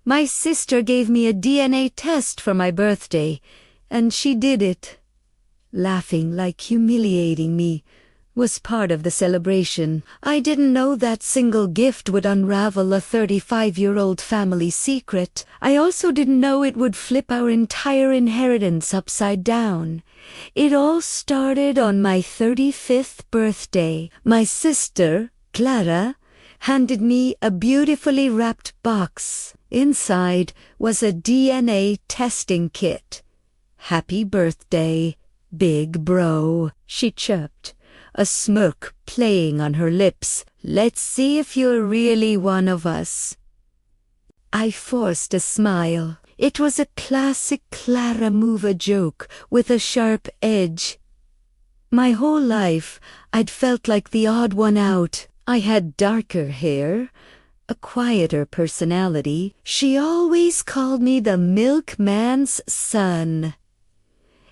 My sister gave me a DNA test for my birthday, and she did it. Laughing like humiliating me was part of the celebration. I didn't know that single gift would unravel a 35-year-old family secret. I also didn't know it would flip our entire inheritance upside down. It all started on my 35th birthday. My sister, Clara, handed me a beautifully wrapped box. Inside was a DNA testing kit. "Happy birthday, big bro," she chirped, a smirk playing on her lips. "Let's see if you're really one of us." I forced a smile. It was a classic Clara Mover joke with a sharp edge. My whole life, I'd felt like the odd one out. I had darker hair, a quieter personality. She always called me the milkman's son.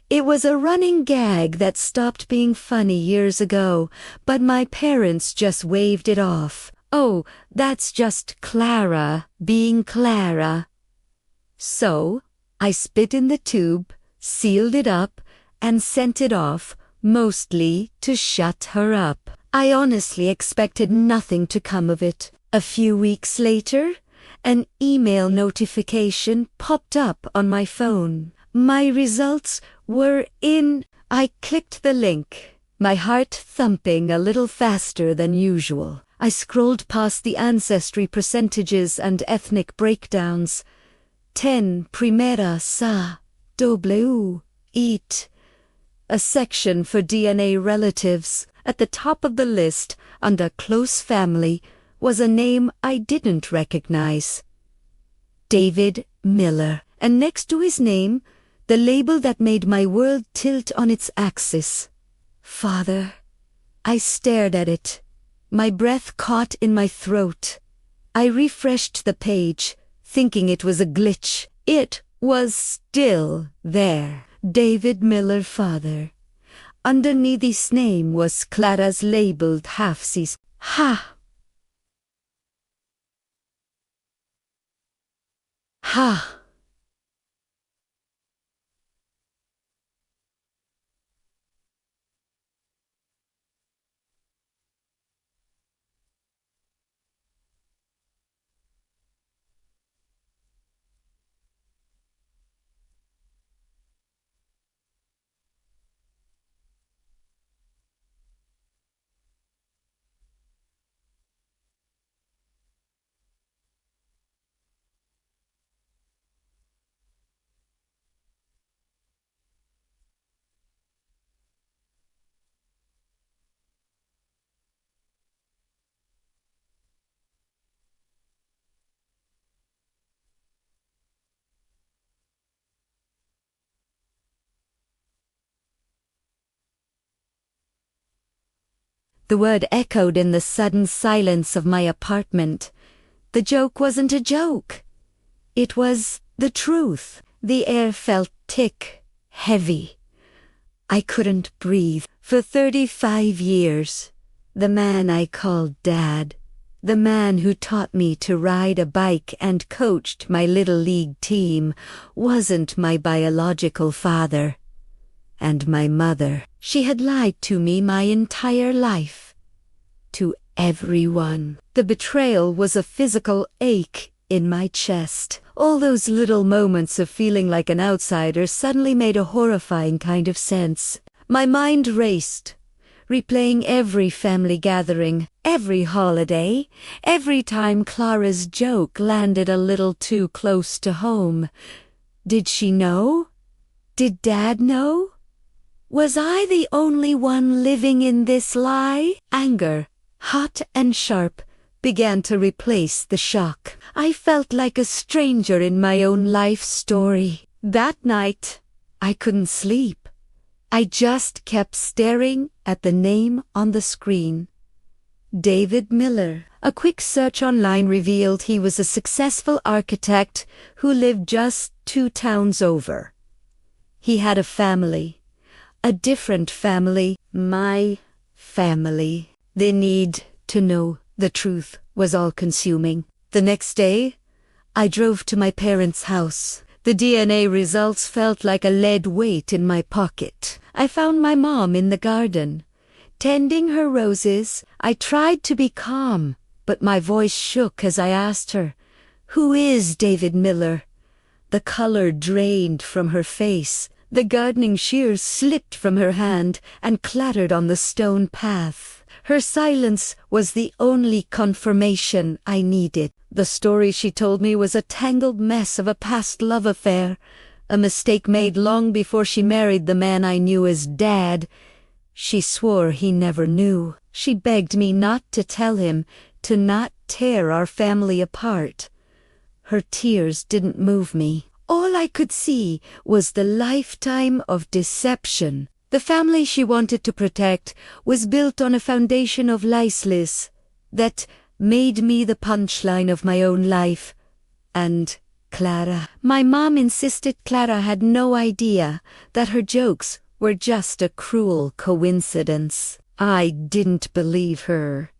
It was a running gag that stopped being funny years ago, but my parents just waved it off. "Oh, that's just Clara being Clara." So, I spit in the tube, sealed it up, and sent it off, mostly to shut her up. I honestly expected nothing to come of it. A few weeks later, an email notification popped up on my phone. My results were in. I clicked the link, my heart thumping a little faster than usual. I scrolled past the ancestry percentages and ethnic breakdowns. 10 Primera Sa W Eat. A section for DNA relatives. At the top of the list, under close family, was a name I didn't recognize. David Miller. And next to his name, the label that made my world tilt on its axis. Father. I stared at it. My breath caught in my throat. I refreshed the page, thinking it was a glitch. It was still there. David Miller, father. Underneath his name was Clara's labeled half-sis. Ha! Ha! The word echoed in the sudden silence of my apartment. The joke wasn't a joke. It was the truth. The air felt thick, heavy. I couldn't breathe. For 35 years, the man I called Dad, the man who taught me to ride a bike and coached my little league team, wasn't my biological father. And my mother, she had lied to me my entire life. To everyone. The betrayal was a physical ache in my chest. All those little moments of feeling like an outsider suddenly made a horrifying kind of sense. My mind raced, replaying every family gathering, every holiday, every time Clara's joke landed a little too close to home. Did she know? Did Dad know? Was I the only one living in this lie? Anger, hot and sharp, began to replace the shock. I felt like a stranger in my own life story. That night, I couldn't sleep. I just kept staring at the name on the screen. David Miller. A quick search online revealed he was a successful architect who lived just 2 towns over. He had a family. A different family, my family. The need to know the truth was all-consuming. The next day, I drove to my parents' house. The DNA results felt like a lead weight in my pocket. I found my mom in the garden, tending her roses. I tried to be calm, but my voice shook as I asked her, "Who is David Miller?" The color drained from her face. The gardening shears slipped from her hand and clattered on the stone path. Her silence was the only confirmation I needed. The story she told me was a tangled mess of a past love affair, a mistake made long before she married the man I knew as Dad. She swore he never knew. She begged me not to tell him, to not tear our family apart. Her tears didn't move me. All I could see was the lifetime of deception. The family she wanted to protect was built on a foundation of lies that made me the punchline of my own life. And Clara. My mom insisted Clara had no idea that her jokes were just a cruel coincidence. I didn't believe her.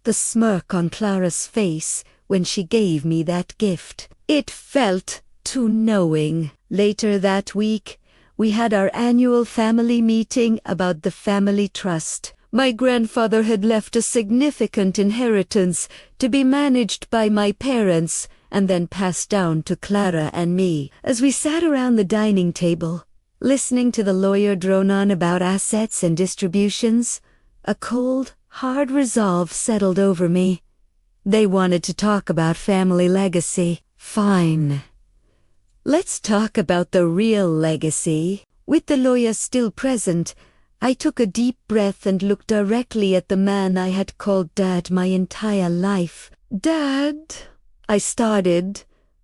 The smirk on Clara's face when she gave me that gift. It felt too knowing. Later that week, we had our annual family meeting about the family trust. My grandfather had left a significant inheritance to be managed by my parents and then passed down to Clara and me. As we sat around the dining table, listening to the lawyer drone on about assets and distributions, a cold, hard resolve settled over me. They wanted to talk about family legacy. Fine. Let's talk about the real legacy. With the lawyer still present, I took a deep breath and looked directly at the man I had called Dad my entire life. "Dad," I started,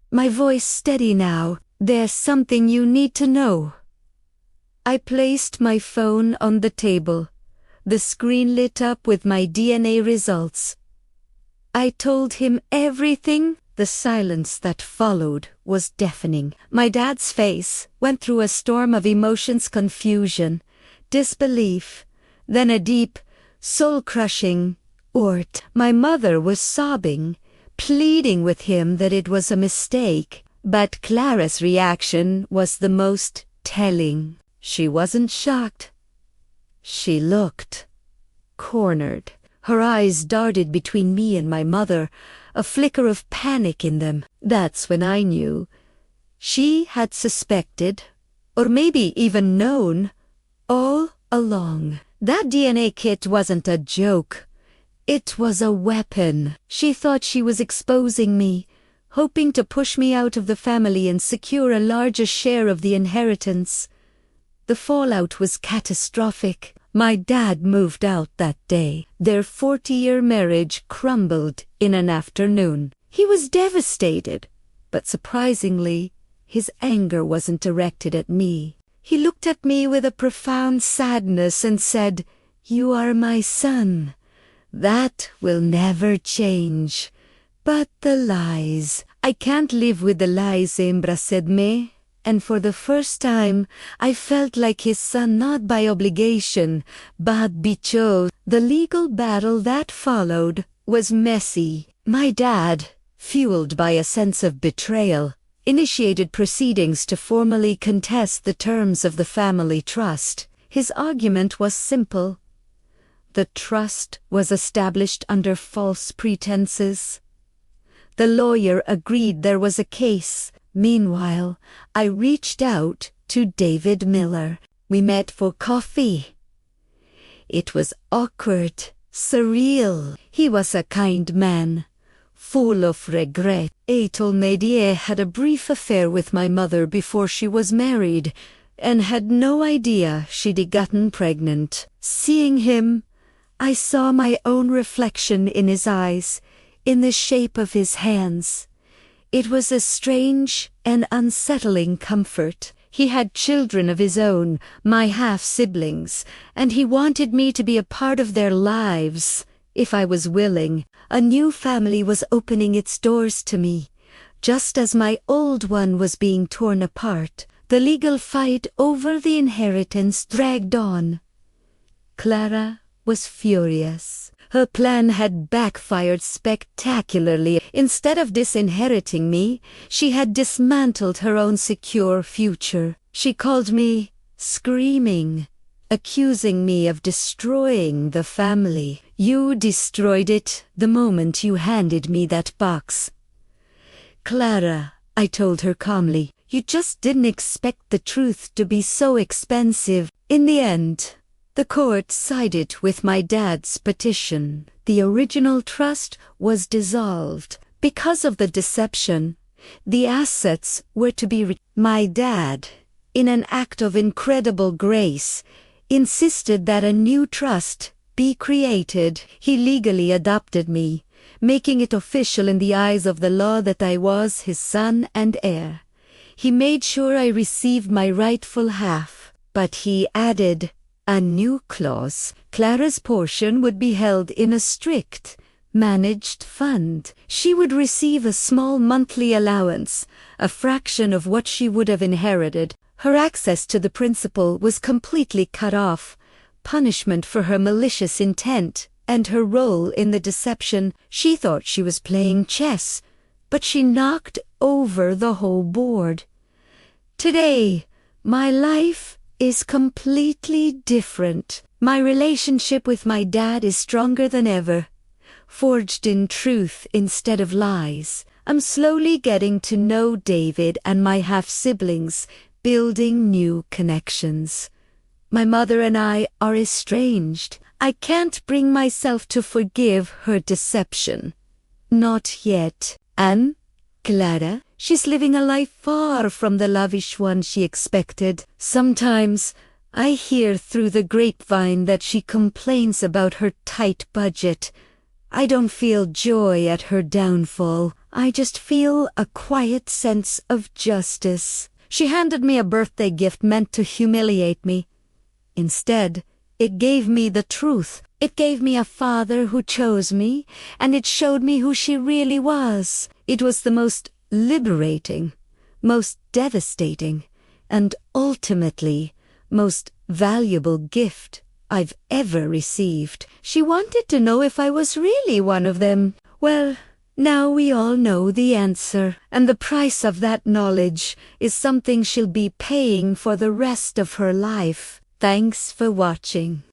my voice steady now. "There's something you need to know." I placed my phone on the table. The screen lit up with my DNA results. I told him everything. The silence that followed was deafening. My dad's face went through a storm of emotions: confusion, disbelief, then a deep, soul-crushing "Ort." My mother was sobbing, pleading with him that it was a mistake. But Clara's reaction was the most telling. She wasn't shocked. She looked cornered. Her eyes darted between me and my mother, a flicker of panic in them. That's when I knew. She had suspected, or maybe even known, all along. That DNA kit wasn't a joke. It was a weapon. She thought she was exposing me, hoping to push me out of the family and secure a larger share of the inheritance. The fallout was catastrophic. My dad moved out that day. Their 40-year marriage crumbled in an afternoon. He was devastated, but surprisingly, his anger wasn't directed at me. He looked at me with a profound sadness and said, "You are my son. That will never change. But the lies. I can't live with the lies, embraced me." And for the first time, I felt like his son, not by obligation, but because. The legal battle that followed was messy. My dad, fueled by a sense of betrayal, initiated proceedings to formally contest the terms of the family trust. His argument was simple. The trust was established under false pretenses. The lawyer agreed there was a case. Meanwhile, I reached out to David Miller. We met for coffee. It was awkward, surreal. He was a kind man, full of regret. Atul Medier had a brief affair with my mother before she was married, and had no idea she'd gotten pregnant. Seeing him, I saw my own reflection in his eyes, in the shape of his hands. It was a strange and unsettling comfort. He had children of his own, my half-siblings, and he wanted me to be a part of their lives, if I was willing. A new family was opening its doors to me, just as my old one was being torn apart. The legal fight over the inheritance dragged on. Clara was furious. Her plan had backfired spectacularly. Instead of disinheriting me, she had dismantled her own secure future. She called me screaming, accusing me of destroying the family. You destroyed it the moment you handed me that box. Clara, I told her calmly, you just didn't expect the truth to be so expensive. In the end, the court sided with my dad's petition. The original trust was dissolved. Because of the deception, the assets were to be My dad, in an act of incredible grace, insisted that a new trust be created. He legally adopted me, making it official in the eyes of the law that I was his son and heir. He made sure I received my rightful half, but he added a new clause. Clara's portion would be held in a strict, managed fund. She would receive a small monthly allowance, a fraction of what she would have inherited. Her access to the principal was completely cut off, punishment for her malicious intent and her role in the deception. She thought she was playing chess, but she knocked over the whole board. Today, my life is completely different. My relationship with my dad is stronger than ever, forged in truth instead of lies. I'm slowly getting to know David and my half-siblings, building new connections. My mother and I are estranged. I can't bring myself to forgive her deception. Not yet. And Clara, she's living a life far from the lavish one she expected. Sometimes I hear through the grapevine that she complains about her tight budget. I don't feel joy at her downfall. I just feel a quiet sense of justice. She handed me a birthday gift meant to humiliate me. Instead, it gave me the truth. It gave me a father who chose me, and it showed me who she really was. It was the most liberating, most devastating, and ultimately most valuable gift I've ever received. She wanted to know if I was really one of them. Well, now we all know the answer, and the price of that knowledge is something she'll be paying for the rest of her life. Thanks for watching.